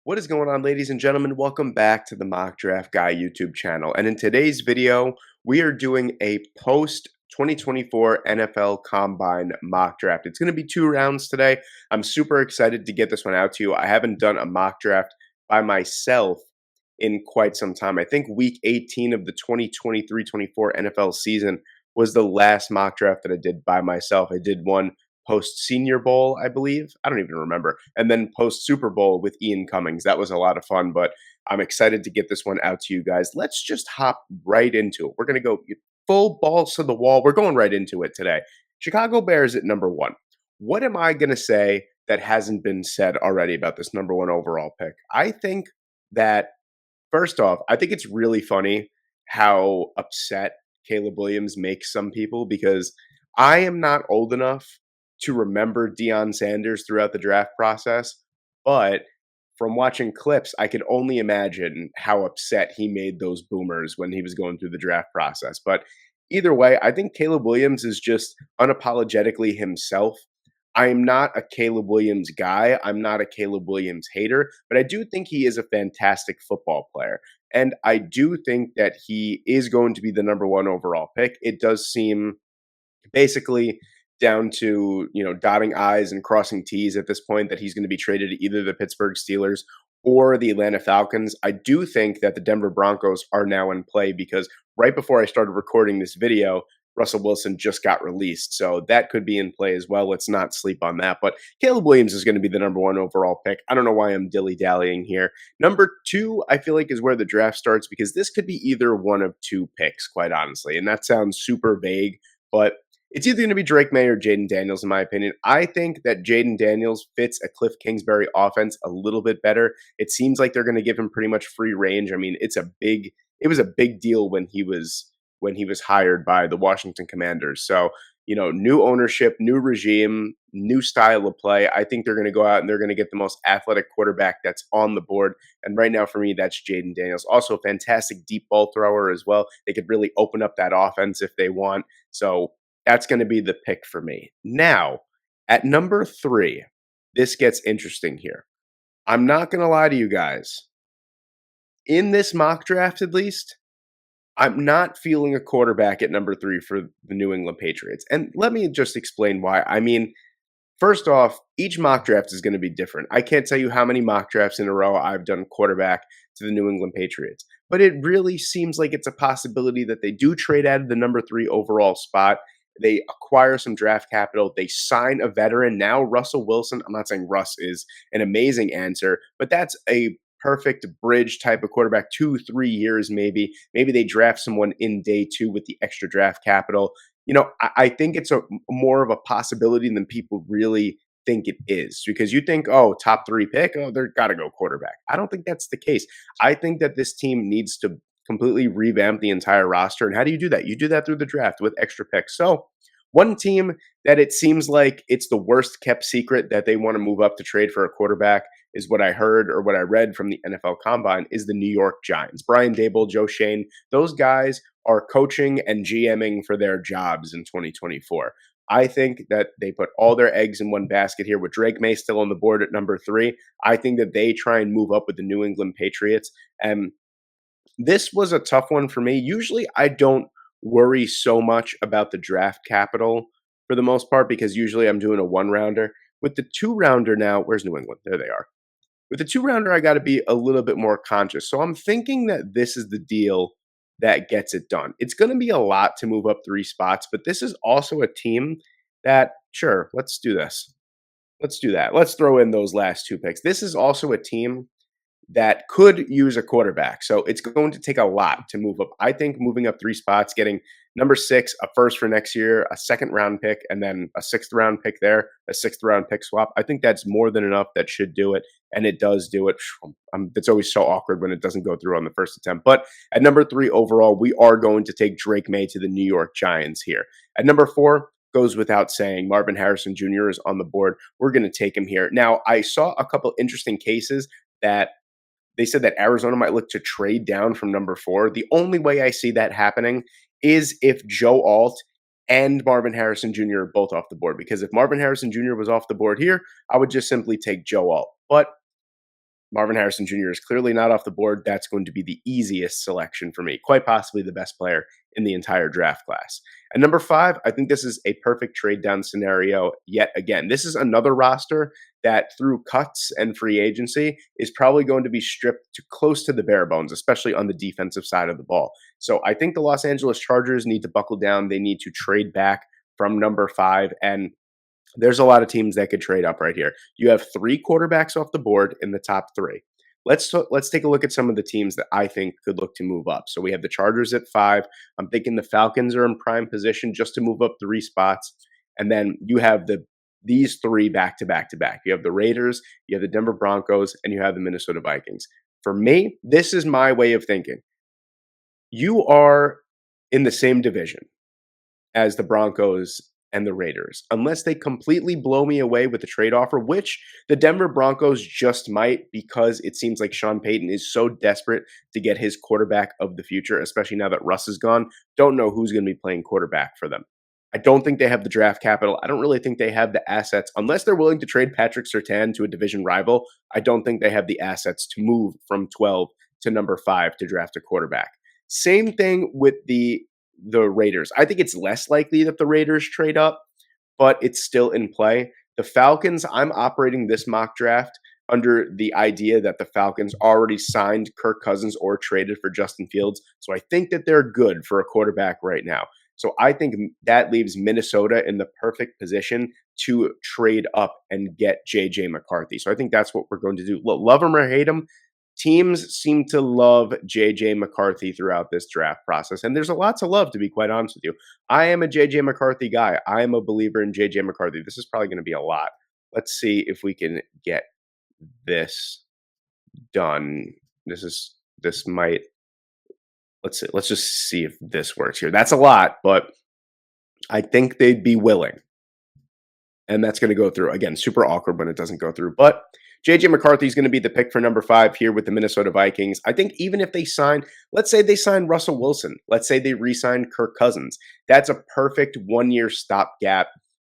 What is going on, ladies and gentlemen? Welcome back to the Mock Draft Guy YouTube channel. And in today's video, we are doing a post 2024 NFL Combine mock draft. It's going to be 2 rounds today. I'm super excited to get this one out to you. I haven't done a mock draft by myself in quite some time. I think week 18 of the 2023-24 NFL season was the last mock draft that I did by myself. I did one post Senior Bowl, I believe. I don't even remember. And then post Super Bowl with Ian Cummings. That was a lot of fun, but I'm excited to get this one out to you guys. Let's just hop right into it. We're going to go full balls to the wall. We're going right into it today. Chicago Bears at number 1. What am I going to say that hasn't been said already about this number 1 overall pick? I think that, first off, I think it's really funny how upset Caleb Williams makes some people because I am not old enough to remember Deion Sanders throughout the draft process, but from watching clips, I could only imagine how upset he made those boomers when he was going through the draft process. But either way, I think Caleb Williams is just unapologetically himself. I am not a Caleb Williams guy. I'm not a Caleb Williams hater, but I do think he is a fantastic football player. And I do think that he is going to be the number 1 overall pick. It does seem basically down to, dotting I's and crossing T's at this point that he's going to be traded to either the Pittsburgh Steelers or the Atlanta Falcons. I do think that the Denver Broncos are now in play because right before I started recording this video, Russell Wilson just got released. So that could be in play as well. Let's not sleep on that. But Caleb Williams is going to be the number 1 overall pick. I don't know why I'm dilly-dallying here. Number 2, I feel like, is where the draft starts because this could be either one of 2 picks, quite honestly. And that sounds super vague, but it's either going to be Drake May or Jaden Daniels, in my opinion. I think that Jaden Daniels fits a Cliff Kingsbury offense a little bit better. It seems like they're going to give him pretty much free range. I mean, it was a big deal when he was hired by the Washington Commanders. So, new ownership, new regime, new style of play. I think they're going to go out and they're going to get the most athletic quarterback that's on the board. And right now, for me, that's Jaden Daniels. Also, a fantastic deep ball thrower as well. They could really open up that offense if they want. So that's going to be the pick for me. Now, at number 3, this gets interesting here. I'm not going to lie to you guys. In this mock draft, at least, I'm not feeling a quarterback at number 3 for the New England Patriots. And let me just explain why. I mean, first off, each mock draft is going to be different. I can't tell you how many mock drafts in a row I've done quarterback to the New England Patriots. But it really seems like it's a possibility that they do trade out of the number 3 overall spot. They acquire some draft capital. They sign a veteran. Now, Russell Wilson, I'm not saying Russ is an amazing answer, but that's a perfect bridge type of quarterback, 2-3 years maybe. Maybe they draft someone in day 2 with the extra draft capital. I think it's more of a possibility than people really think it is because you think, oh, top 3 pick, oh, they're got to go quarterback. I don't think that's the case. I think that this team needs to completely revamp the entire roster. And how do you do that? You do that through the draft with extra picks. So one team that it seems like it's the worst kept secret that they want to move up to trade for a quarterback is what I heard or what I read from the NFL Combine is the New York Giants. Brian Daboll, Joe Shane, those guys are coaching and GMing for their jobs in 2024. I think that they put all their eggs in one basket here with Drake May still on the board at number 3. I think that they try and move up with the New England Patriots. And this was a tough one for me. Usually I don't worry so much about the draft capital for the most part because usually I'm doing a 1-rounder. With the 2-rounder now, where's New England? There they are. With the 2-rounder, I got to be a little bit more conscious. So I'm thinking that this is the deal that gets it done. It's going to be a lot to move up 3 spots, but this is also a team that, sure, let's do this. Let's do that. Let's throw in those last 2 picks. This is also a team that could use a quarterback. So it's going to take a lot to move up. I think moving up 3 spots, getting number 6, a first for next year, a 2nd-round pick, and then a 6th-round pick there, a 6th-round pick swap. I think that's more than enough. That should do it, and it does do it. It's always so awkward when it doesn't go through on the first attempt. But at number 3 overall, we are going to take Drake May to the New York Giants here. At number 4, goes without saying, Marvin Harrison Jr. is on the board. We're going to take him here. Now, I saw a couple interesting cases that they said that Arizona might look to trade down from number 4. The only way I see that happening is if Joe Alt and Marvin Harrison Jr. are both off the board. Because if Marvin Harrison Jr. was off the board here, I would just simply take Joe Alt. But Marvin Harrison Jr. is clearly not off the board. That's going to be the easiest selection for me, quite possibly the best player in the entire draft class. At number 5, I think this is a perfect trade down scenario yet again. This is another roster that through cuts and free agency is probably going to be stripped to close to the bare bones, especially on the defensive side of the ball. So I think the Los Angeles Chargers need to buckle down. They need to trade back from number 5, and there's a lot of teams that could trade up right here. You have 3 quarterbacks off the board in the top 3. Let's take a look at some of the teams that I think could look to move up. So we have the Chargers at 5. I'm thinking the Falcons are in prime position just to move up 3 spots. And then you have these 3 back to back to back. You have the Raiders, you have the Denver Broncos, and you have the Minnesota Vikings. For me, this is my way of thinking. You are in the same division as the Broncos and the Raiders, unless they completely blow me away with a trade offer, which the Denver Broncos just might, because it seems like Sean Payton is so desperate to get his quarterback of the future, especially now that Russ is gone. Don't know who's going to be playing quarterback for them. I don't think they have the draft capital. I don't really think they have the assets, unless they're willing to trade Patrick Surtain to a division rival. I don't think they have the assets to move from 12 to number 5 to draft a quarterback. Same thing with the Raiders. I think it's less likely that the Raiders trade up, but it's still in play. The Falcons, I'm operating this mock draft under the idea that the Falcons already signed Kirk Cousins or traded for Justin Fields. So I think that they're good for a quarterback right now. So I think that leaves Minnesota in the perfect position to trade up and get JJ McCarthy. So I think that's what we're going to do. Love him or hate him, teams seem to love JJ McCarthy throughout this draft process. And there's a lot to love, to be quite honest with you. I am a JJ McCarthy guy. I am a believer in JJ McCarthy. This is probably going to be a lot. Let's see if we can get this done. This might, let's see, let's just see if this works here. That's a lot, but I think they'd be willing. And that's going to go through. Again, super awkward when it doesn't go through. But JJ McCarthy is going to be the pick for number 5 here with the Minnesota Vikings. I think even if they sign, let's say they sign Russell Wilson, let's say they re-sign Kirk Cousins, that's a perfect 1-year stopgap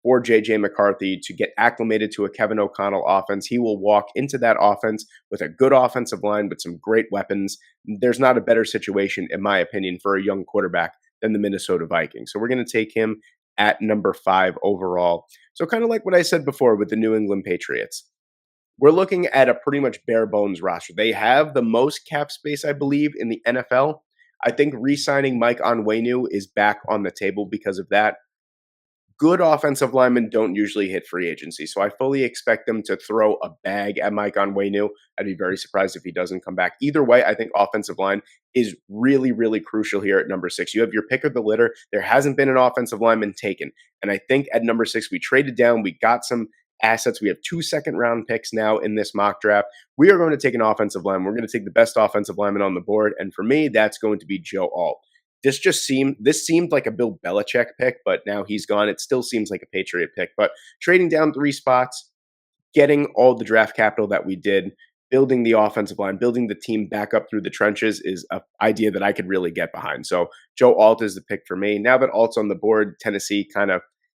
for JJ McCarthy to get acclimated to a Kevin O'Connell offense. He will walk into that offense with a good offensive line with some great weapons. There's not a better situation, in my opinion, for a young quarterback than the Minnesota Vikings. So we're going to take him at number 5 overall. So kind of like what I said before with the New England Patriots. We're looking at a pretty much bare bones roster. They have the most cap space, I believe, in the NFL. I think re-signing Mike Onwenu is back on the table because of that. Good offensive linemen don't usually hit free agency, so I fully expect them to throw a bag at Mike Onwenu. I'd be very surprised if he doesn't come back. Either way, I think offensive line is really, really crucial here at number 6. You have your pick of the litter. There hasn't been an offensive lineman taken, and I think at number 6, we traded down. We got some assets. We have 2 second-round picks now in this mock draft. We are going to take an offensive lineman. We're going to take the best offensive lineman on the board, and for me, that's going to be Joe Alt. This seemed like a Bill Belichick pick, but now he's gone. It still seems like a Patriot pick. But trading down 3 spots, getting all the draft capital that we did, building the offensive line, building the team back up through the trenches is an idea that I could really get behind. So Joe Alt is the pick for me. Now that Alt's on the board, Tennessee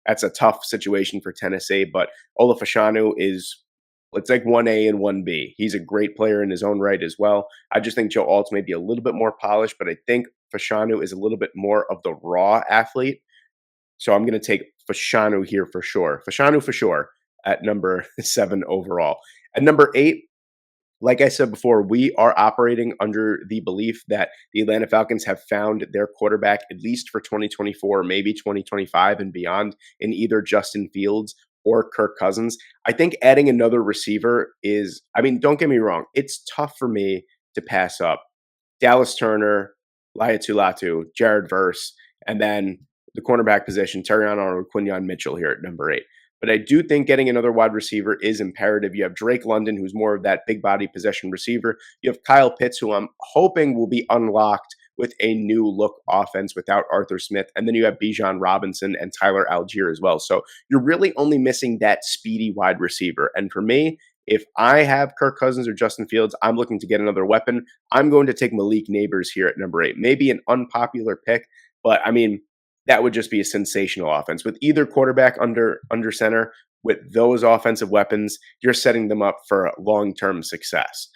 that's a tough situation for Tennessee, but Ola Fashanu is, it's like 1A and 1B. He's a great player in his own right as well. I just think Joe Alt's maybe a little bit more polished, but I think Fashanu is a little bit more of the raw athlete. So I'm going to take Fashanu here for sure. Fashanu for sure at number 7 overall. At number 8, like I said before, we are operating under the belief that the Atlanta Falcons have found their quarterback at least for 2024, maybe 2025 and beyond, in either Justin Fields or Kirk Cousins. I think adding another receiver is, don't get me wrong, it's tough for me to pass up Dallas Turner, Laiatu Latu, Jared Verse, and then the cornerback position, Terrion Arnold, Quinyon Mitchell here at number 8. But I do think getting another wide receiver is imperative. You have Drake London, who's more of that big body possession receiver. You have Kyle Pitts, who I'm hoping will be unlocked with a new look offense without Arthur Smith. And then you have Bijan Robinson and Tyler Algier as well. So you're really only missing that speedy wide receiver. And for me, if I have Kirk Cousins or Justin Fields, I'm looking to get another weapon. I'm going to take Malik Neighbors here at number 8. Maybe an unpopular pick, but that would just be a sensational offense. With either quarterback under center, with those offensive weapons, you're setting them up for long-term success.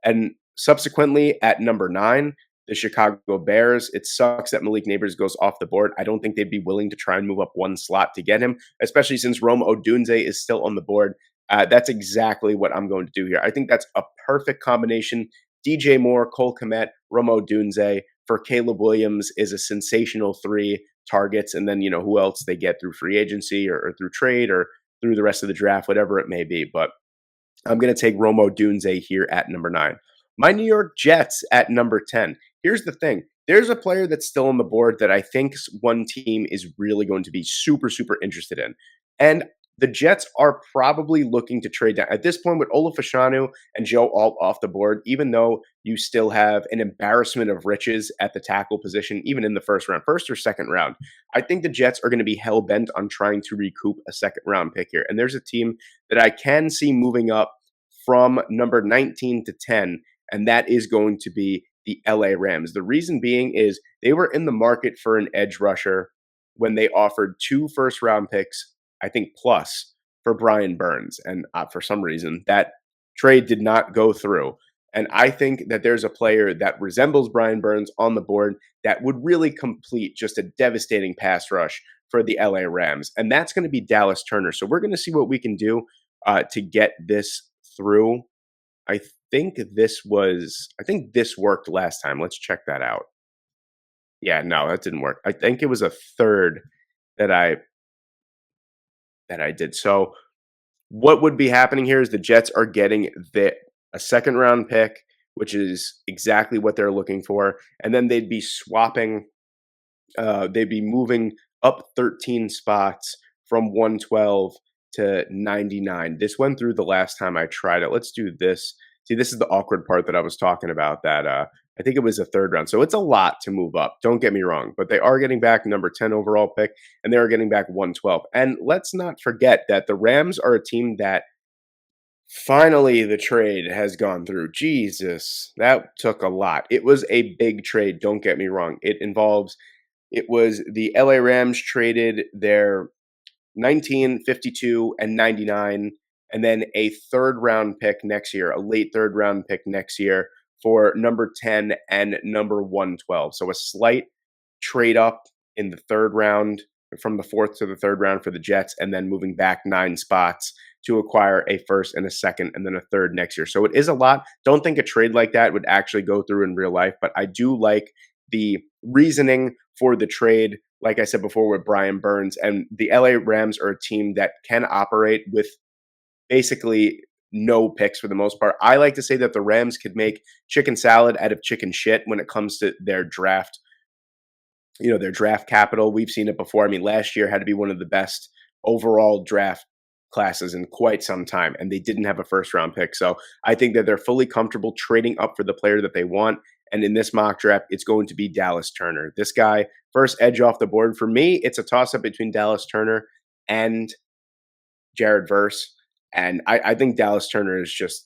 And subsequently, at number 9, the Chicago Bears. It sucks that Malik Neighbors goes off the board. I don't think they'd be willing to try and move up one slot to get him, especially since Rome Odunze is still on the board. That's exactly what I'm going to do here. I think that's a perfect combination. DJ Moore, Cole Kmet, Rome Odunze for Caleb Williams is a sensational 3 targets. And then, who else they get through free agency or through trade or through the rest of the draft, whatever it may be. But I'm going to take Romo Dunze here at number 9. My New York Jets at number 10. Here's the thing. There's a player that's still on the board that I think one team is really going to be super, super interested in. And the Jets are probably looking to trade down. At this point, with Ola Fashanu and Joe Alt off the board, even though you still have an embarrassment of riches at the tackle position, even in the first round, first or second round, I think the Jets are going to be hell bent on trying to recoup a second round pick here. And there's a team that I can see moving up from number 19 to 10, and that is going to be the LA Rams. The reason being is they were in the market for an edge rusher when they offered 2 first round picks, I think plus, for Brian Burns. And for some reason, that trade did not go through. And I think that there's a player that resembles Brian Burns on the board that would really complete just a devastating pass rush for the LA Rams. And that's going to be Dallas Turner. So we're going to see what we can do to get this through. I think this worked last time. Let's check that out. Yeah, no, that didn't work. I think it was a third that I did. So what would be happening here is the Jets are getting a second round pick, which is exactly what they're looking for, and then they'd be swapping. They'd be moving up 13 spots from 112 to 99. This went through the last time I tried it. Let's do this. See, this is the awkward part that I was talking about. That I think it was a third round, so it's a lot to move up. Don't get me wrong, but they are getting back number 10 overall pick, and they are getting back 112. And let's not forget that the Rams are a team that finally the trade has gone through. Jesus, that took a lot. It was a big trade. Don't get me wrong. It was the LA Rams traded their 19, 52, and 99, and then a third round pick next year, a late third round pick next year for number 10 and number 112. So a slight trade up in the third round from the fourth to the third round for the Jets, and then moving back 9 spots to acquire a first and a second and then a third next year. So it is a lot. Don't think a trade like that would actually go through in real life, but I do like the reasoning for the trade, like I said before, with Brian Burns. And the LA Rams are a team that can operate with basically no picks for the most part. I like to say that the Rams could make chicken salad out of chicken shit when it comes to their draft, their draft capital. We've seen it before. I mean, last year had to be one of the best overall draft classes in quite some time, and they didn't have a first round pick. So I think that they're fully comfortable trading up for the player that they want. And in this mock draft, it's going to be Dallas Turner. This guy, first edge off the board. For me, it's a toss up between Dallas Turner and Jared Verse. And I think Dallas Turner is just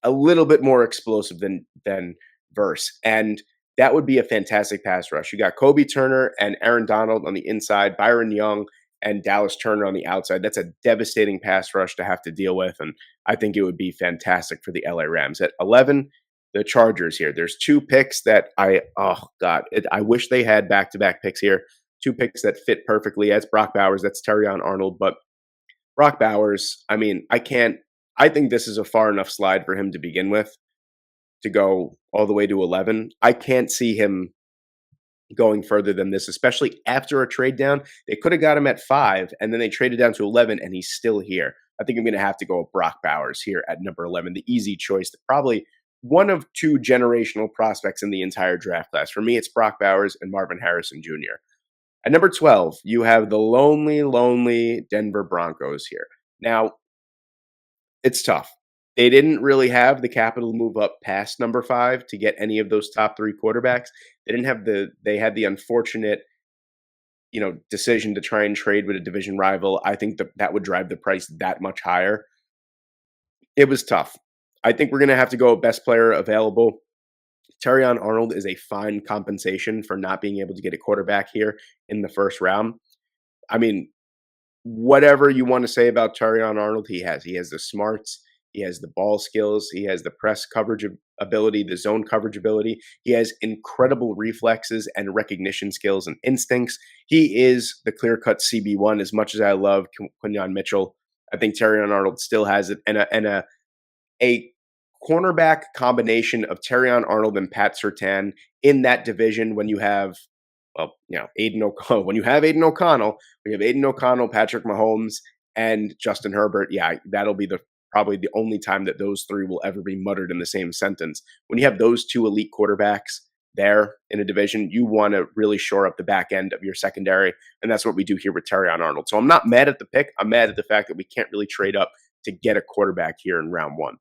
a little bit more explosive than Verse. And that would be a fantastic pass rush. You got Kobe Turner and Aaron Donald on the inside, Byron Young and Dallas Turner on the outside. That's a devastating pass rush to have to deal with. And I think it would be fantastic for the LA Rams. At 11, the Chargers here. There's 2 picks that I wish they had back-to-back picks here. 2 picks that fit perfectly. That's Brock Bowers. That's Terrion Arnold. But Brock Bowers, I think this is a far enough slide for him to begin with to go all the way to 11. I can't see him going further than this, especially after a trade down. They could have got him at 5, and then they traded down to 11, and he's still here. I think I'm going to have to go with Brock Bowers here at number 11, the easy choice, probably one of 2 generational prospects in the entire draft class. For me, it's Brock Bowers and Marvin Harrison Jr. At number 12, you have the lonely, lonely Denver Broncos here. Now, it's tough. They didn't really have the capital to move up past number 5 to get any of those top 3 quarterbacks. They had the unfortunate, decision to try and trade with a division rival. I think that would drive the price that much higher. It was tough. I think we're going to have to go best player available. Terrion Arnold is a fine compensation for not being able to get a quarterback here in the first round. I mean, whatever you want to say about Terrion Arnold, he has. He has the smarts. He has the ball skills. He has the press coverage ability, the zone coverage ability. He has incredible reflexes and recognition skills and instincts. He is the clear-cut CB1. As much as I love Quinyon Mitchell, I think Terrion Arnold still has it, and a cornerback combination of Terrion Arnold and Pat Surtain in that division when you have, well, Aiden O'Connell. When you have Aiden O'Connell, Patrick Mahomes, and Justin Herbert, yeah, that'll be probably the only time that those three will ever be muttered in the same sentence. When you have those two elite quarterbacks there in a division, you want to really shore up the back end of your secondary, and that's what we do here with Terrion Arnold. So I'm not mad at the pick. I'm mad at the fact that we can't really trade up to get a quarterback here in round one.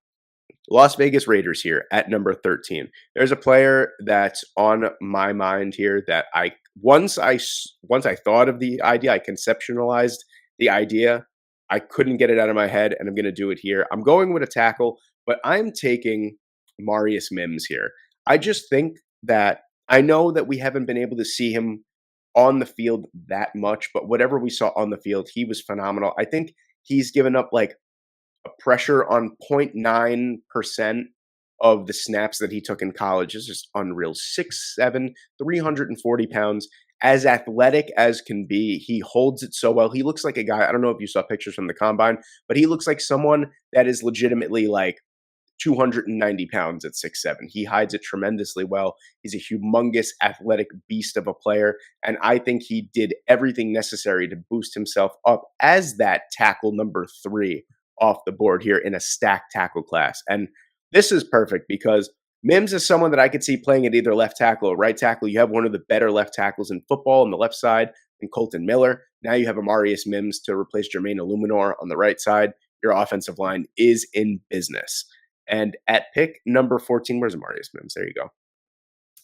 Las Vegas Raiders here at number 13. There's a player that's on my mind here that once I thought of the idea, I conceptualized the idea. I couldn't get it out of my head, and I'm going to do it here. I'm going with a tackle, but I'm taking Marius Mims here. I just think that I know that we haven't been able to see him on the field that much, but whatever we saw on the field, he was phenomenal. I think he's given up like a pressure on 0.9% of the snaps that he took in college. Is just unreal. 6'7", 340 pounds, as athletic as can be. He holds it so well. He looks like a guy, I don't know if you saw pictures from the combine, but he looks like someone that is legitimately like 290 pounds at 6'7". He hides it tremendously well. He's a humongous athletic beast of a player, and I think he did everything necessary to boost himself up as that tackle number 3 off the board here in a stacked tackle class. And this is perfect because Mims is someone that I could see playing at either left tackle or right tackle. You have one of the better left tackles in football on the left side in Colton Miller. Now you have Amarius Mims to replace Jermaine Illuminor on the right side. Your offensive line is in business. And at pick number 14, where's Amarius Mims? There you go.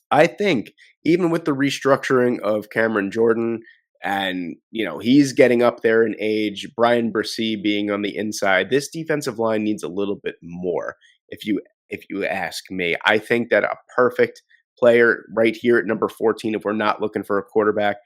I think even with the restructuring of Cameron Jordan, and he's getting up there in age, Brian Bresee being on the inside, this defensive line needs a little bit more. If you ask me, I think that a perfect player right here at number 14, if we're not looking for a quarterback,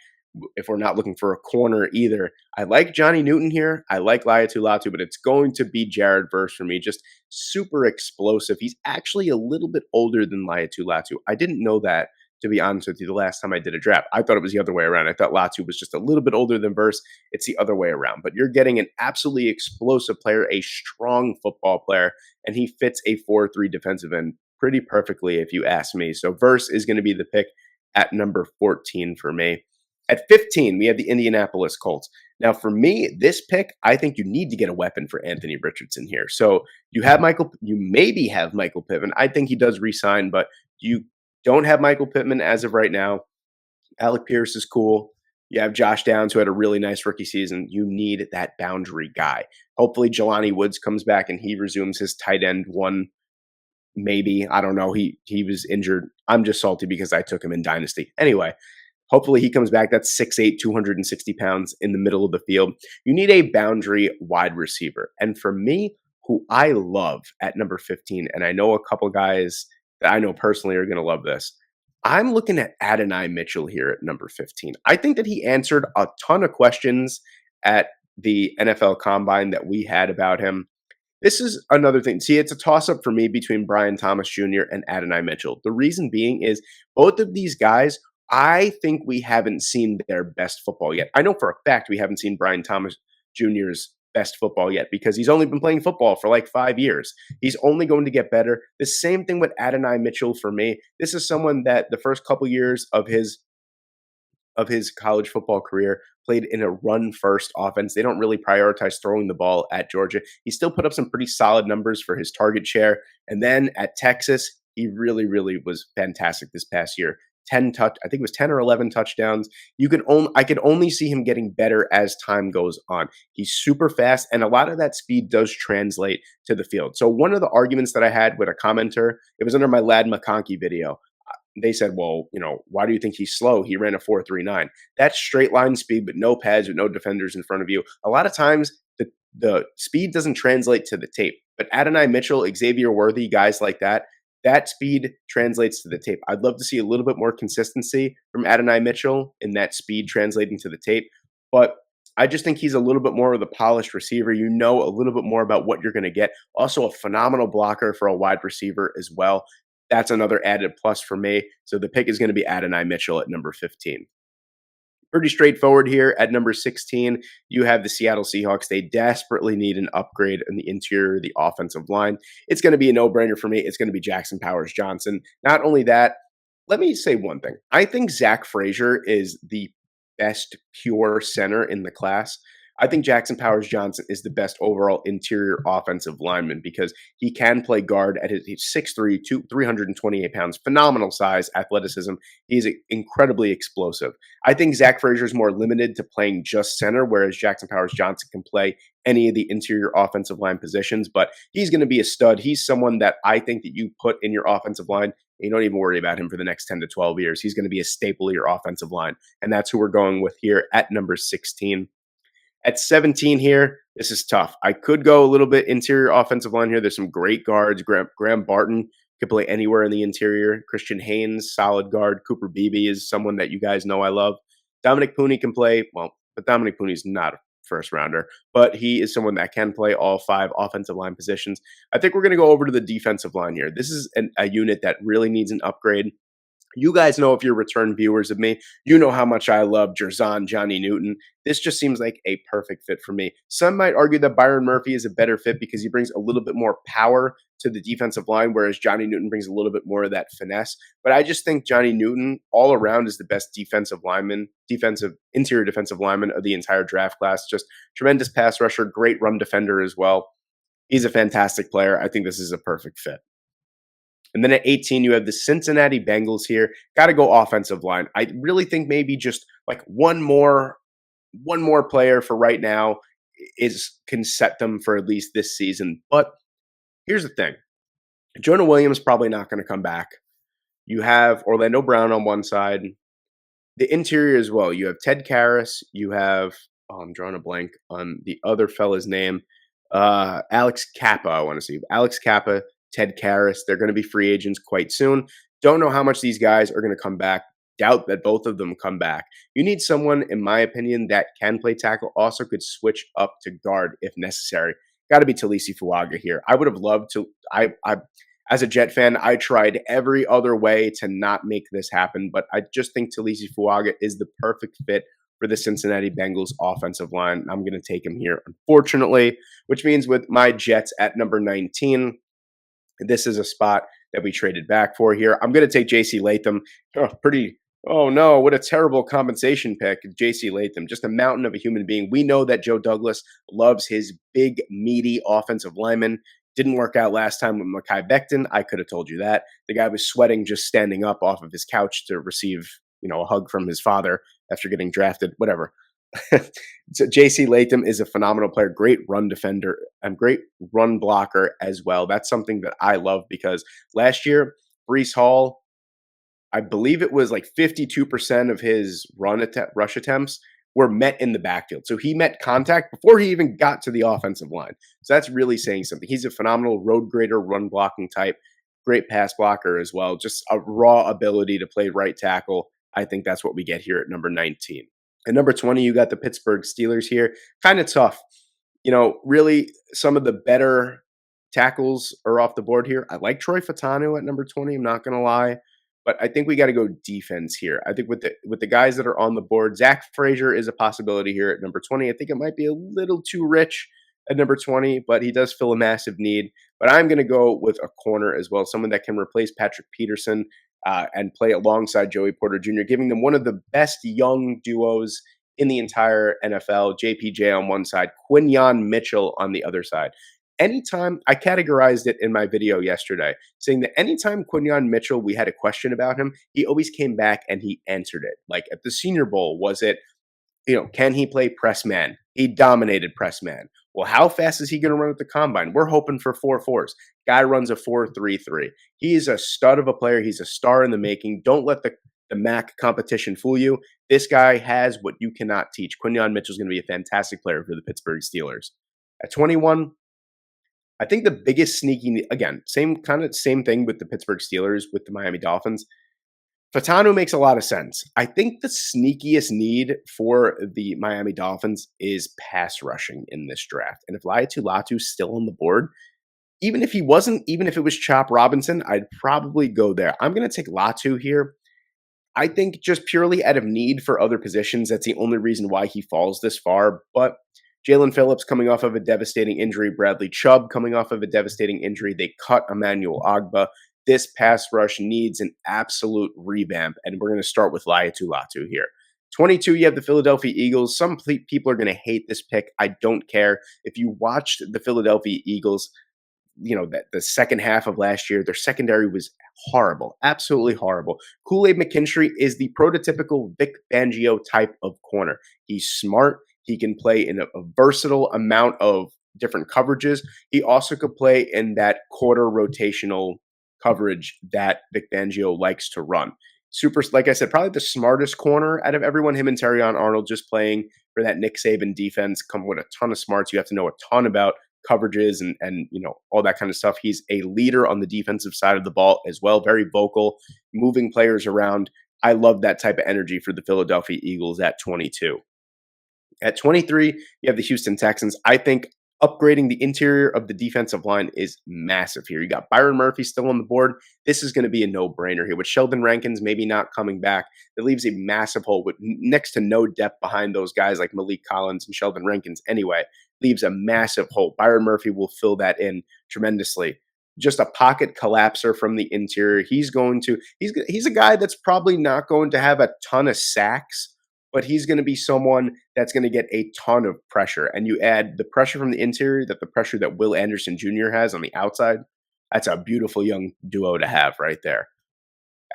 if we're not looking for a corner either, I like Johnny Newton here. I like Laiatu Latu, but it's going to be Jared Verse for me. Just super explosive. He's actually a little bit older than Laiatu Latu. I didn't know that, to be honest with you, the last time I did a draft. I thought it was the other way around. I thought Latu was just a little bit older than Verse. It's the other way around. But you're getting an absolutely explosive player, a strong football player, and he fits a 4-3 defensive end pretty perfectly, if you ask me. So Verse is going to be the pick at number 14 for me. At 15, we have the Indianapolis Colts. Now, for me, this pick, I think you need to get a weapon for Anthony Richardson here. So you maybe have Michael Pittman. I think he does re-sign, but you don't have Michael Pittman as of right now. Alec Pierce is cool. You have Josh Downs, who had a really nice rookie season. You need that boundary guy. Hopefully, Jelani Woods comes back and he resumes his tight end one. Maybe. I don't know. He was injured. I'm just salty because I took him in Dynasty. Anyway, hopefully he comes back. That's 6'8", 260 pounds in the middle of the field. You need a boundary wide receiver. And for me, who I love at number 15, and I know a couple guys that I know personally are going to love this, I'm looking at Adonai Mitchell here at number 15. I think that he answered a ton of questions at the NFL Combine that we had about him. This is another thing. See, it's a toss-up for me between Brian Thomas Jr. and Adonai Mitchell. The reason being is both of these guys, I think we haven't seen their best football yet. I know for a fact we haven't seen Brian Thomas Jr.'s best football yet because he's only been playing football for like 5 years. He's only going to get better. The same thing with Adonai Mitchell for me. This is someone that the first couple years of his college football career played in a run-first offense. They don't really prioritize throwing the ball at Georgia. He still put up some pretty solid numbers for his target share. And then at Texas, he really, really was fantastic this past year. I think it was 10 or 11 touchdowns. I could only see him getting better as time goes on. He's super fast, and a lot of that speed does translate to the field. So one of the arguments that I had with a commenter, it was under my Lad McConkey video. They said, well, why do you think he's slow? He ran a 4.39. That's straight line speed with no pads, with no defenders in front of you. A lot of times the speed doesn't translate to the tape. But Adonai Mitchell, Xavier Worthy, guys like that speed translates to the tape. I'd love to see a little bit more consistency from Adonai Mitchell in that speed translating to the tape. But I just think he's a little bit more of the polished receiver. You know a little bit more about what you're going to get. Also, a phenomenal blocker for a wide receiver as well. That's another added plus for me. So the pick is going to be Adonai Mitchell at number 15. Pretty straightforward here at number 16. You have the Seattle Seahawks. They desperately need an upgrade in the interior, the offensive line. It's going to be a no brainer for me. It's going to be Jackson Powers Johnson. Not only that, let me say one thing. I think Zach Frazier is the best pure center in the class. I think Jackson Powers Johnson is the best overall interior offensive lineman because he can play guard at his 6'3", 328 pounds, phenomenal size, athleticism. He's incredibly explosive. I think Zach Frazier is more limited to playing just center, whereas Jackson Powers Johnson can play any of the interior offensive line positions, but he's going to be a stud. He's someone that I think that you put in your offensive line. You don't even worry about him for the next 10 to 12 years. He's going to be a staple of your offensive line, and that's who we're going with here at number 16. At 17 here, this is tough. I could go a little bit interior offensive line here. There's some great guards. Graham Barton could play anywhere in the interior. Christian Haynes, solid guard. Cooper Beebe is someone that you guys know I love. Dominic Pooney can play, well, but Dominic Pooney's not a first rounder, but he is someone that can play all 5 offensive line positions. I think we're going to go over to the defensive line here. This is a unit that really needs an upgrade. You guys know, if you're return viewers of me, you know how much I love Jerzon Johnny Newton. This just seems like a perfect fit for me. Some might argue that Byron Murphy is a better fit because he brings a little bit more power to the defensive line, whereas Johnny Newton brings a little bit more of that finesse. But I just think Johnny Newton all around is the best interior defensive lineman of the entire draft class. Just tremendous pass rusher, great run defender as well. He's a fantastic player. I think this is a perfect fit. And then at 18, you have the Cincinnati Bengals here. Got to go offensive line. I really think maybe just like one more player for right now can set them for at least this season. But here's the thing. Jonah Williams probably not going to come back. You have Orlando Brown on one side. The interior as well. You have Ted Karras. You have, I'm drawing a blank on the other fella's name. Alex Kappa, I want to see. Alex Kappa, Ted Karras. They're going to be free agents quite soon. Don't know how much these guys are going to come back. Doubt that both of them come back. You need someone, in my opinion, that can play tackle, also could switch up to guard if necessary. Got to be Talisi Fuaga here. I would have loved to. As a Jet fan, I tried every other way to not make this happen, but I just think Talisi Fuaga is the perfect fit for the Cincinnati Bengals offensive line. I'm going to take him here, unfortunately, which means with my Jets at number 19, this is a spot that we traded back for here. I'm going to take J.C. Latham. Oh no, what a terrible compensation pick. J.C. Latham, just a mountain of a human being. We know that Joe Douglas loves his big, meaty offensive lineman. Didn't work out last time with Mekhi Becton. I could have told you that. The guy was sweating just standing up off of his couch to receive, a hug from his father after getting drafted, whatever. So J.C. Latham is a phenomenal player, great run defender, and great run blocker as well. That's something that I love because last year, Breece Hall, I believe it was like 52% of his rush attempts were met in the backfield. So he met contact before he even got to the offensive line. So that's really saying something. He's a phenomenal road grader, run blocking type, great pass blocker as well. Just a raw ability to play right tackle. I think that's what we get here at number 19. At number 20, you got the Pittsburgh Steelers here. Kind of tough. Really some of the better tackles are off the board here. I like Troy Fautanu at number 20. I'm not going to lie. But I think we got to go defense here. I think with the guys that are on the board, Zach Frazier is a possibility here at number 20. I think it might be a little too rich at number 20, but he does fill a massive need. But I'm going to go with a corner as well, someone that can replace Patrick Peterson and play alongside Joey Porter Jr., giving them one of the best young duos in the entire NFL. JPJ on one side, Quinyon Mitchell on the other side. Anytime, I categorized it in my video yesterday, saying that anytime Quinyon Mitchell, we had a question about him, he always came back and he answered it. Like at the Senior Bowl, was it, can he play press man? He dominated press man. Well, how fast is he going to run at the combine? We're hoping for 4.4s. Guy runs a 4.33. He is a stud of a player. He's a star in the making. Don't let the MAC competition fool you. This guy has what you cannot teach. Quinyon Mitchell is going to be a fantastic player for the Pittsburgh Steelers. At 21, I think the biggest sneaky, again, same thing with the Pittsburgh Steelers, with the Miami Dolphins. Fatanu makes a lot of sense. I think the sneakiest need for the Miami Dolphins is pass rushing in this draft. And if Laiatu Latu's still on the board, even if he wasn't, even if it was Chop Robinson, I'd probably go there. I'm going to take Latu here. I think just purely out of need for other positions, that's the only reason why he falls this far. But Jalen Phillips coming off of a devastating injury, Bradley Chubb coming off of a devastating injury, they cut Emmanuel Agba. This pass rush needs an absolute revamp, and we're going to start with Laiatu Latu here. 22, you have the Philadelphia Eagles. Some people are going to hate this pick. I don't care. If you watched the Philadelphia Eagles, that the second half of last year, their secondary was horrible, absolutely horrible. Kool-Aid McKinstry is the prototypical Vic Fangio type of corner. He's smart. He can play in a versatile amount of different coverages. He also could play in that quarter rotational coverage that Vic Fangio likes to run. Super, like I said, probably the smartest corner out of everyone. Him and Terrion Arnold just playing for that Nick Saban defense come with a ton of smarts. You have to know a ton about coverages and all that kind of stuff. He's a leader on the defensive side of the ball as well, very vocal, moving players around. I love that type of energy for the Philadelphia Eagles at 22. At 23, you have the Houston Texans. I think upgrading the interior of the defensive line is massive here. You got Byron Murphy still on the board. This is going to be a no-brainer here. With Sheldon Rankins maybe not coming back, it leaves a massive hole with next to no depth behind those guys like Malik Collins and Sheldon Rankins anyway. Leaves a massive hole. Byron Murphy will fill that in tremendously. Just a pocket collapser from the interior. He's a guy that's probably not going to have a ton of sacks, but he's going to be someone that's going to get a ton of pressure. And you add the pressure from the interior, the pressure that Will Anderson Jr. has on the outside. That's a beautiful young duo to have right there.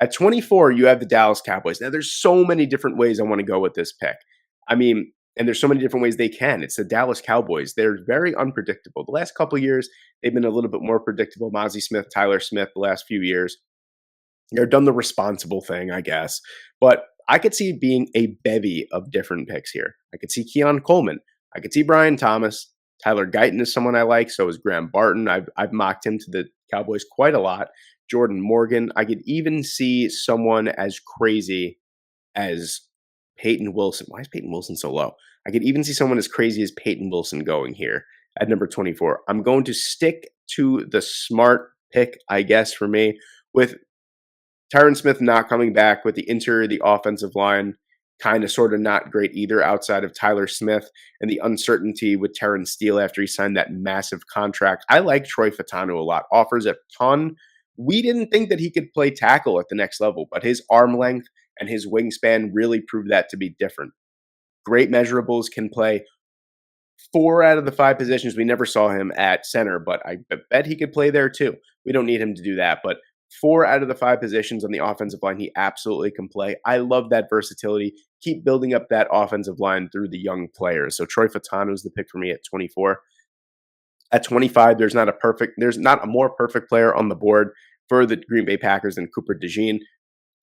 At 24, you have the Dallas Cowboys. Now, there's so many different ways I want to go with this pick. I mean, and there's so many different ways they can. It's the Dallas Cowboys. They're very unpredictable. The last couple of years, they've been a little bit more predictable. Mozzie Smith, Tyler Smith, the last few years. They're done the responsible thing, I guess. But I could see it being a bevy of different picks here. I could see Keon Coleman. I could see Brian Thomas. Tyler Guyton is someone I like. So is Graham Barton. I've mocked him to the Cowboys quite a lot. Jordan Morgan. I could even see someone as crazy as Peyton Wilson. Why is Peyton Wilson so low? I could even see someone as crazy as Peyton Wilson going here at number 24. I'm going to stick to the smart pick, I guess, for me, with Tyron Smith not coming back, with the interior of the offensive line kind of sort of not great either outside of Tyler Smith and the uncertainty with Terrence Steele after he signed that massive contract. I like Troy Fatanu a lot. Offers a ton. We didn't think that he could play tackle at the next level, but his arm length and his wingspan really proved that to be different. Great measurables, can play 4 out of the 5 positions. We never saw him at center, but I bet he could play there too. We don't need him to do that, but 4 out of the 5 positions on the offensive line, he absolutely can play. I love that versatility. Keep building up that offensive line through the young players. So Troy Fatanu is the pick for me at 24. At 25, there's not a more perfect player on the board for the Green Bay Packers than Cooper DeJean.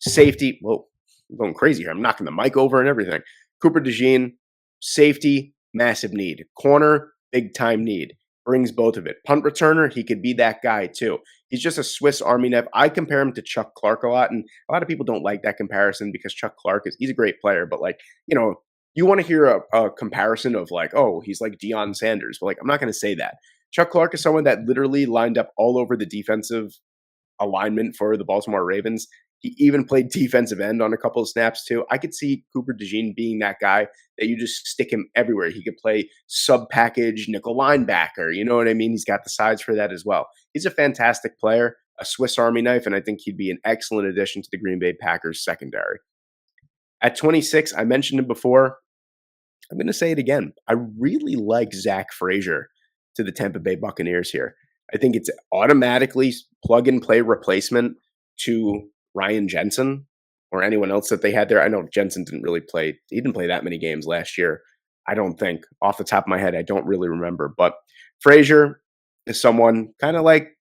Safety, whoa, I'm going crazy here. I'm knocking the mic over and everything. Cooper DeJean, safety, massive need. Corner, big time need. Brings both of it. Punt returner, he could be that guy too. He's just a Swiss Army knife. I compare him to Chuck Clark a lot, and a lot of people don't like that comparison because Chuck Clark he's a great player, but you want to hear a comparison of like, oh, he's like Deion Sanders, but like, I'm not going to say that. Chuck Clark is someone that literally lined up all over the defensive alignment for the Baltimore Ravens. He even played defensive end on a couple of snaps too. I could see Cooper DeJean being that guy that you just stick him everywhere. He could play sub-package nickel linebacker. You know what I mean? He's got the size for that as well. He's a fantastic player, a Swiss Army knife, and I think he'd be an excellent addition to the Green Bay Packers secondary. At 26, I mentioned him before. I'm going to say it again. I really like Zach Frazier to the Tampa Bay Buccaneers here. I think it's automatically plug-and-play replacement to Ryan Jensen or anyone else that they had there. I know Jensen didn't really play. He didn't play that many games last year. I don't think. Off the top of my head, I don't really remember. But Frazier is someone kind of like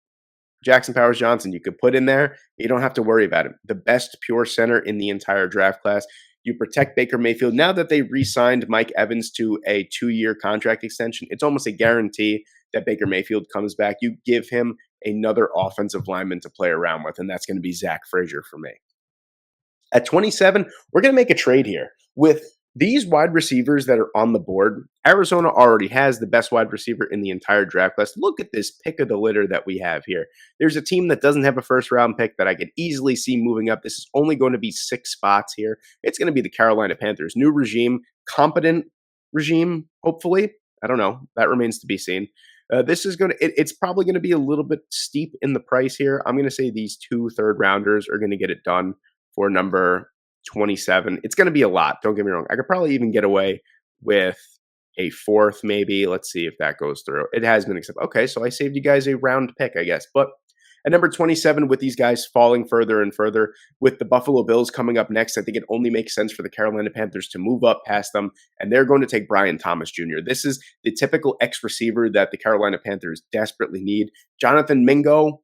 Jackson Powers Johnson. You could put in there. You don't have to worry about him. The best pure center in the entire draft class. You protect Baker Mayfield. Now that they re-signed Mike Evans to a 2-year contract extension, it's almost a guarantee that Baker Mayfield comes back. You give him another offensive lineman to play around with, and that's going to be Zach Frazier for me. At 27, we're going to make a trade here. With these wide receivers that are on the board, Arizona already has the best wide receiver in the entire draft class. Look at this pick of the litter that we have here. There's a team that doesn't have a first round pick that I could easily see moving up. This is only going to be 6 spots here. It's going to be the Carolina Panthers. New regime, competent regime, hopefully. I don't know. That remains to be seen. This is going to, it's probably going to be a little bit steep in the price here. I'm going to say these 2 third rounders are going to get it done for number 27. It's going to be a lot. Don't get me wrong. I could probably even get away with a fourth, maybe. Let's see if that goes through. It has been accepted. Okay, so I saved you guys a round pick, I guess. But at number 27, with these guys falling further and further, with the Buffalo Bills coming up next, I think it only makes sense for the Carolina Panthers to move up past them, and they're going to take Brian Thomas Jr. This is the typical X receiver that the Carolina Panthers desperately need. Jonathan Mingo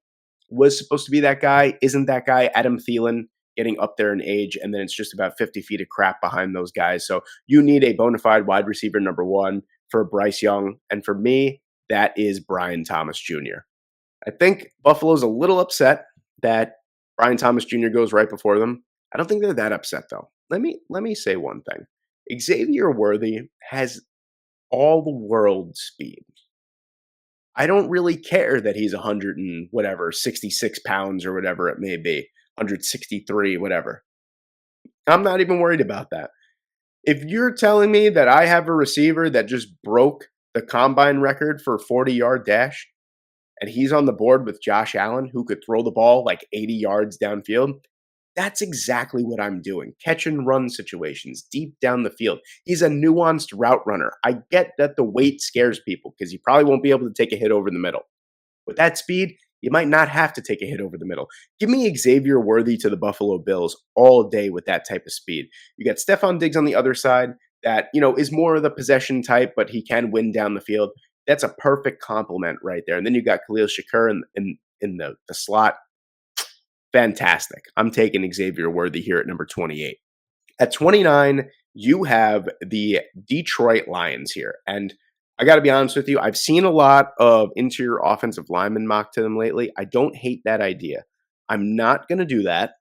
was supposed to be that guy, isn't that guy. Adam Thielen getting up there in age, and then it's just about 50 feet of crap behind those guys. So you need a bona fide wide receiver number one for Bryce Young, and for me, that is Brian Thomas Jr. I think Buffalo's a little upset that Brian Thomas Jr. goes right before them. I don't think they're that upset though. Let me say one thing. Xavier Worthy has all the world speed. I don't really care that he's 100 and whatever, 66 pounds or whatever it may be, 163, whatever. I'm not even worried about that. If you're telling me that I have a receiver that just broke the combine record for 40-yard dash, and he's on the board with Josh Allen, who could throw the ball like 80 yards downfield, that's exactly what I'm doing. Catch and run situations deep down the field. He's a nuanced route runner. I get that the weight scares people because you probably won't be able to take a hit over the middle. With that speed, you might not have to take a hit over the middle. Give me Xavier Worthy to the Buffalo Bills all day with that type of speed. You got Stephon Diggs on the other side that, is more of the possession type, but he can win down the field. That's a perfect complement right there. And then you got Khalil Shakur in the slot. Fantastic. I'm taking Xavier Worthy here at number 28. At 29, you have the Detroit Lions here. And I got to be honest with you, I've seen a lot of interior offensive linemen mocked to them lately. I don't hate that idea. I'm not going to do that.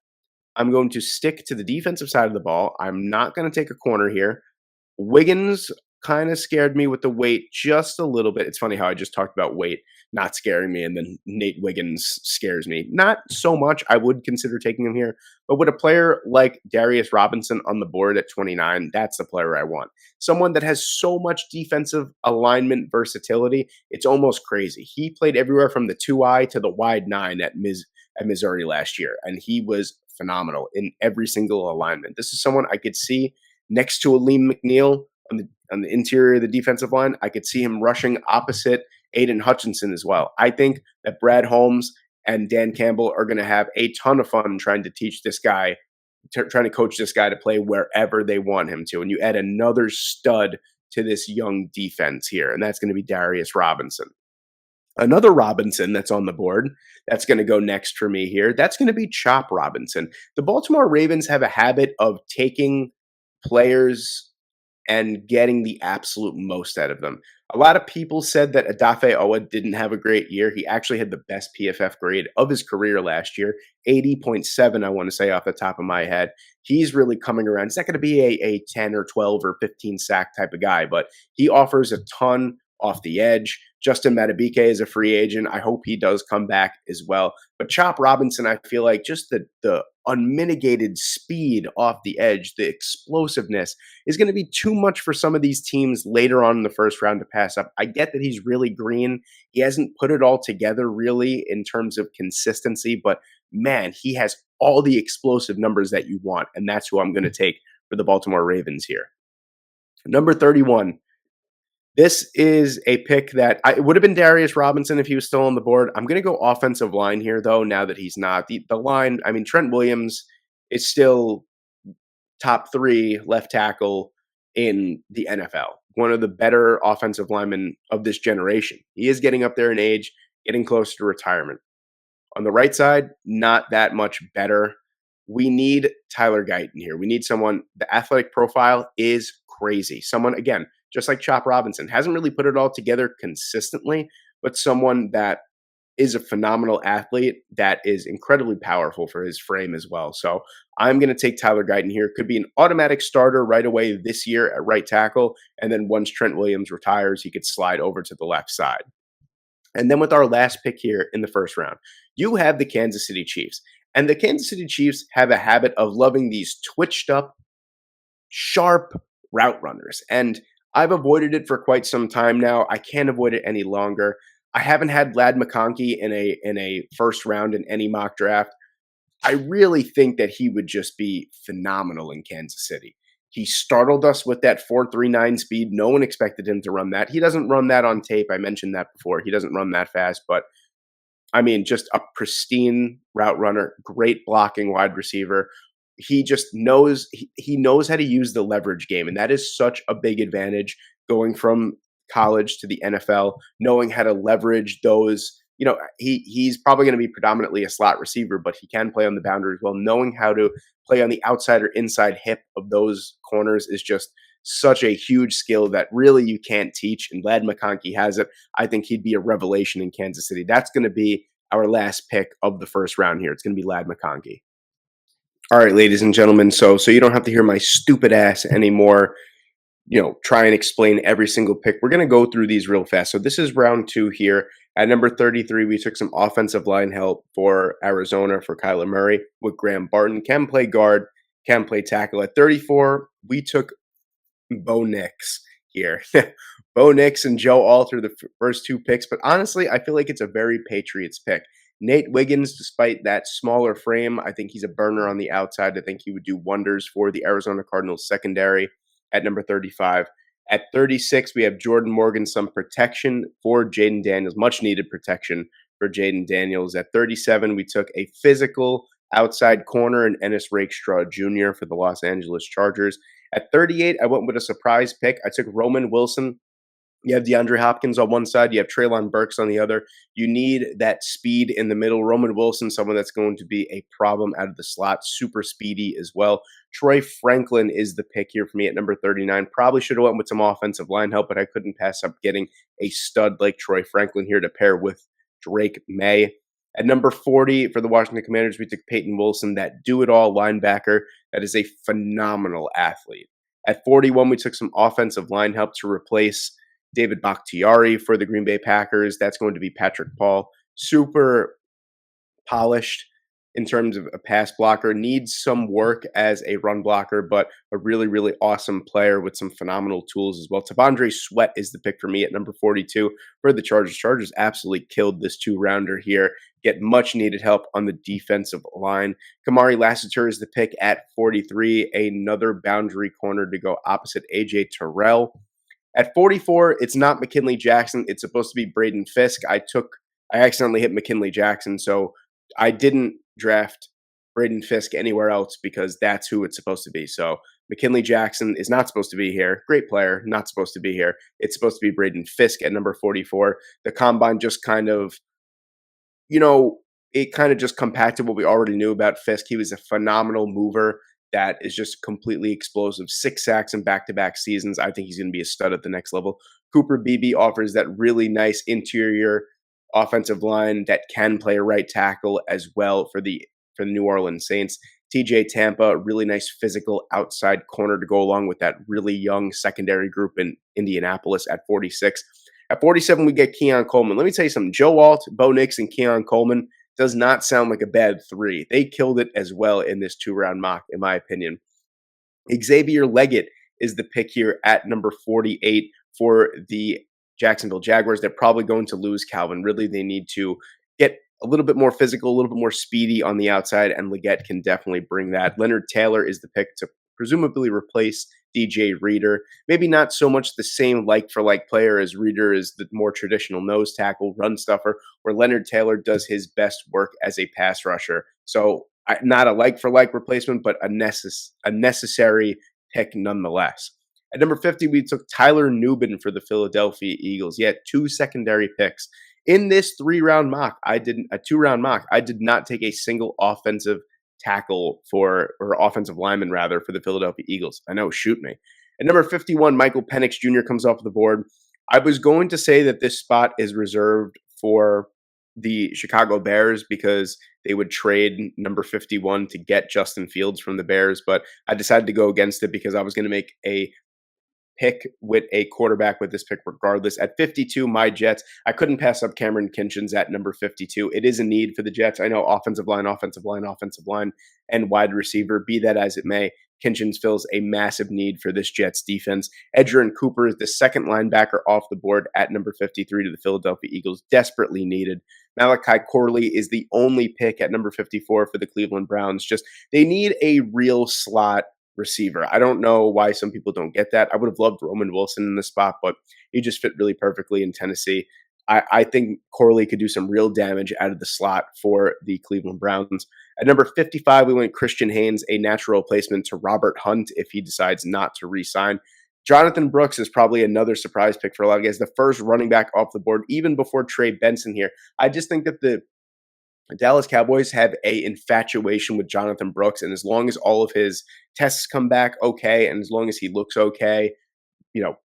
I'm going to stick to the defensive side of the ball. I'm not going to take a corner here. Wiggins kind of scared me with the weight just a little bit. It's funny how I just talked about weight not scaring me, and then Nate Wiggins scares me. Not so much. I would consider taking him here. But with a player like Darius Robinson on the board at 29, that's the player I want. Someone that has so much defensive alignment versatility, it's almost crazy. He played everywhere from the 2-eye to the wide 9 at Missouri last year, and he was phenomenal in every single alignment. This is someone I could see next to Aleem McNeil on the interior of the defensive line. I could see him rushing opposite Aiden Hutchinson as well. I think that Brad Holmes and Dan Campbell are going to have a ton of fun trying to teach this guy, trying to coach this guy to play wherever they want him to. And you add another stud to this young defense here, and that's going to be Darius Robinson. Another Robinson that's on the board that's going to go next for me here, that's going to be Chop Robinson. The Baltimore Ravens have a habit of taking players and getting the absolute most out of them. A lot of people said that Adafe Owa didn't have a great year. He actually had the best PFF grade of his career last year, 80.7, I want to say off the top of my head. He's really coming around. He's not going to be a 10 or 12 or 15 sack type of guy, but he offers a ton off the edge. Justin Madubuike is a free agent. I hope he does come back as well. But Chop Robinson, I feel like just the unmitigated speed off the edge, the explosiveness is going to be too much for some of these teams later on in the first round to pass up. I get that he's really green. He hasn't put it all together really in terms of consistency, but man, he has all the explosive numbers that you want, and that's who I'm going to take for the Baltimore Ravens here. Number 31. This is a pick that it would have been Darius Robinson if he was still on the board. I'm going to go offensive line here, though, now that he's not. The line, I mean, Trent Williams is still top 3 left tackle in the NFL. One of the better offensive linemen of this generation. He is getting up there in age, getting closer to retirement. On the right side, not that much better. We need Tyler Guyton here. We need someone, the athletic profile is crazy. Someone, again, just like Chop Robinson, hasn't really put it all together consistently, but someone that is a phenomenal athlete that is incredibly powerful for his frame as well. So I'm going to take Tyler Guyton here. Could be an automatic starter right away this year at right tackle. And then once Trent Williams retires, he could slide over to the left side. And then with our last pick here in the first round, you have the Kansas City Chiefs. And the Kansas City Chiefs have a habit of loving these twitched up, sharp route runners. And I've avoided it for quite some time now. I can't avoid it any longer. I haven't had Lad McConkey in a first round in any mock draft. I really think that he would just be phenomenal in Kansas City. He startled us with that 4.39 speed. No one expected him to run that. He doesn't run that on tape. I mentioned that before. He doesn't run that fast, but I mean, just a pristine route runner, great blocking wide receiver. He just knows he knows how to use the leverage game, and that is such a big advantage going from college to the NFL, knowing how to leverage those. He's probably going to be predominantly a slot receiver, but he can play on the boundary as well. Knowing how to play on the outside or inside hip of those corners is just such a huge skill that really you can't teach. And Lad McConkey has it. I think he'd be a revelation in Kansas City. That's going to be our last pick of the first round here. It's going to be Lad McConkey. All right, ladies and gentlemen. So you don't have to hear my stupid ass anymore. Try and explain every single pick. We're going to go through these real fast. So this is round 2 here. At number 33, we took some offensive line help for Arizona for Kyler Murray with Graham Barton. Can play guard, can play tackle. At 34, we took Bo Nix here. Bo Nix and Joe Alter, the first 2 picks. But honestly, I feel like it's a very Patriots pick. Nate Wiggins, despite that smaller frame, I think he's a burner on the outside. I think he would do wonders for the Arizona Cardinals secondary at number 35. At 36, we have Jordan Morgan, some protection for Jaden Daniels, much needed protection for Jaden Daniels. At 37, we took a physical outside corner and Ennis Rakestraw Jr. for the Los Angeles Chargers. At 38, I went with a surprise pick. I took Roman Wilson. You have DeAndre Hopkins on one side. You have Treylon Burks on the other. You need that speed in the middle. Roman Wilson, someone that's going to be a problem out of the slot, super speedy as well. Troy Franklin is the pick here for me at number 39. Probably should have went with some offensive line help, but I couldn't pass up getting a stud like Troy Franklin here to pair with Drake May. At number 40 for the Washington Commanders, we took Peyton Wilson, that do-it-all linebacker that is a phenomenal athlete. At 41, we took some offensive line help to replace David Bakhtiari for the Green Bay Packers. That's going to be Patrick Paul. Super polished in terms of a pass blocker, needs some work as a run blocker, but a really, really awesome player with some phenomenal tools as well. T'Vondre Sweat is the pick for me at number 42 for the Chargers. Chargers absolutely killed this 2-rounder here. Get much needed help on the defensive line. Kamari Lassiter is the pick at 43, another boundary corner to go opposite AJ Terrell. At 44, it's not McKinley Jackson. It's supposed to be Braden Fisk. I accidentally hit McKinley Jackson, so I didn't draft Braden Fisk anywhere else because that's who it's supposed to be. So McKinley Jackson is not supposed to be here. Great player, not supposed to be here. It's supposed to be Braden Fisk at number 44. The combine just kind of, it kind of just compacted what we already knew about Fisk. He was a phenomenal mover that is just completely explosive. 6 sacks in back-to-back seasons. I think he's going to be a stud at the next level. Cooper Beebe offers that really nice interior offensive line that can play a right tackle as well for the New Orleans Saints. TJ Tampa, really nice physical outside corner to go along with that really young secondary group in Indianapolis at 46. At 47, we get Keon Coleman. Let me tell you something. Joe Alt, Bo Nix, and Keon Coleman does not sound like a bad 3. They killed it as well in this 2-round mock, in my opinion. Xavier Leggett is the pick here at number 48 for the Jacksonville Jaguars. They're probably going to lose Calvin Ridley. They need to get a little bit more physical, a little bit more speedy on the outside, and Leggett can definitely bring that. Leonard Taylor is the pick to presumably replace DJ Reader. Maybe not so much the same like-for-like player as Reader is the more traditional nose tackle, run stuffer, where Leonard Taylor does his best work as a pass rusher. So not a like-for-like replacement, but a necessary pick nonetheless. At number 50, we took Tyler Nubin for the Philadelphia Eagles. He had 2 secondary picks. In this 2-round mock, I did not take a single offensive tackle or offensive lineman rather for the Philadelphia Eagles. I know, shoot me. At number 51, Michael Penix Jr. comes off the board. I was going to say that this spot is reserved for the Chicago Bears because they would trade number 51 to get Justin Fields from the Bears, but I decided to go against it because I was going to make a pick with a quarterback with this pick regardless. At 52, my Jets, I couldn't pass up Cameron Kinchins at number 52. It is a need for the Jets. I know offensive line, and wide receiver, be that as it may. Kinchins fills a massive need for this Jets defense. Edgerrin Cooper is the second linebacker off the board at number 53 to the Philadelphia Eagles, desperately needed. Malachi Corley is the only pick at number 54 for the Cleveland Browns. Just they need a real slot receiver. I don't know why some people don't get that. I would have loved Roman Wilson in the spot, but he just fit really perfectly in Tennessee. I think Corley could do some real damage out of the slot for the Cleveland Browns. At number 55, we went Christian Haynes, a natural replacement to Robert Hunt if he decides not to re-sign. Jonathan Brooks is probably another surprise pick for a lot of guys. The first running back off the board, even before Trey Benson here. I just think that the Dallas Cowboys have a infatuation with Jonathan Brooks, and as long as all of his tests come back okay, and as long as he looks okay,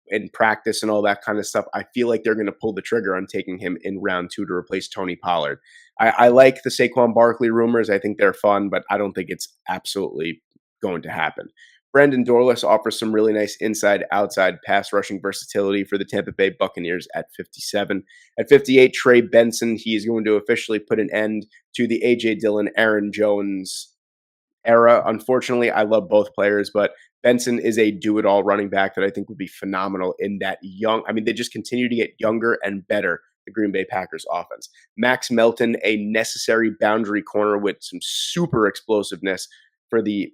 in practice and all that kind of stuff, I feel like they're going to pull the trigger on taking him in round 2 to replace Tony Pollard. I like the Saquon Barkley rumors. I think they're fun, but I don't think it's absolutely going to happen. Brandon Dorlus offers some really nice inside-outside pass rushing versatility for the Tampa Bay Buccaneers at 57. At 58, Trey Benson, he is going to officially put an end to the A.J. Dillon, Aaron Jones era. Unfortunately, I love both players, but Benson is a do-it-all running back that I think would be phenomenal in that young. I mean, they just continue to get younger and better, the Green Bay Packers offense. Max Melton, a necessary boundary corner with some super explosiveness for the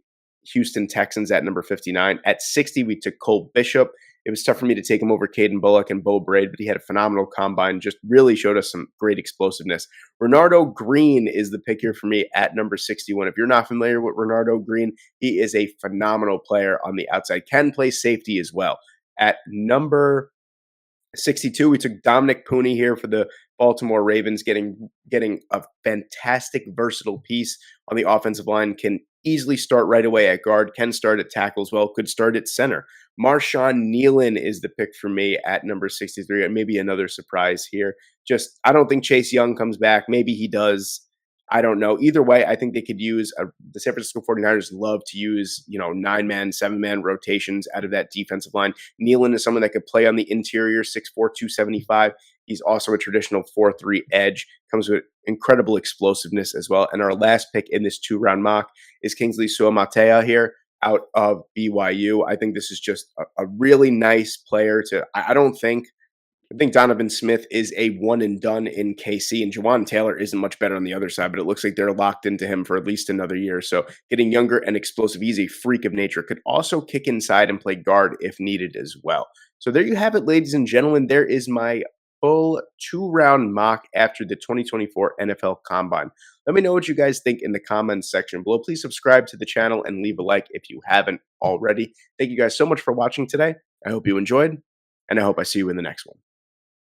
Houston Texans at number 59. At 60, we took Cole Bishop. It was tough for me to take him over Caden Bullock and Bo Braid, but he had a phenomenal combine, just really showed us some great explosiveness. Renardo Green is the pick here for me at number 61. If you're not familiar with Renardo Green, he is a phenomenal player on the outside, can play safety as well. At number 62, we took Dominic Pooney here for the Baltimore Ravens, getting a fantastic, versatile piece on the offensive line. Can easily start right away at guard, can start at tackle as well, could start at center. Marshawn Nealon is the pick for me at number 63, and maybe another surprise here. Just, I don't think Chase Young comes back. Maybe he does. I don't know. Either way, I think they could use the San Francisco 49ers love to use, 9-man, 7-man rotations out of that defensive line. Nealon is someone that could play on the interior, 6'4", 275. He's also a traditional 4-3 edge, comes with incredible explosiveness as well. And our last pick in this 2-round mock is Kingsley Suamatea here out of BYU. I think this is just a really nice player to, I think Donovan Smith is a one and done in KC, and Jawan Taylor isn't much better on the other side, but it looks like they're locked into him for at least another year. So getting younger and explosive, he's a freak of nature. Could also kick inside and play guard if needed as well. So there you have it, ladies and gentlemen. There is my full 2-round mock after the 2024 NFL Combine. Let me know what you guys think in the comments section below. Please subscribe to the channel and leave a like if you haven't already. Thank you guys so much for watching today. I hope you enjoyed, and I hope I see you in the next one.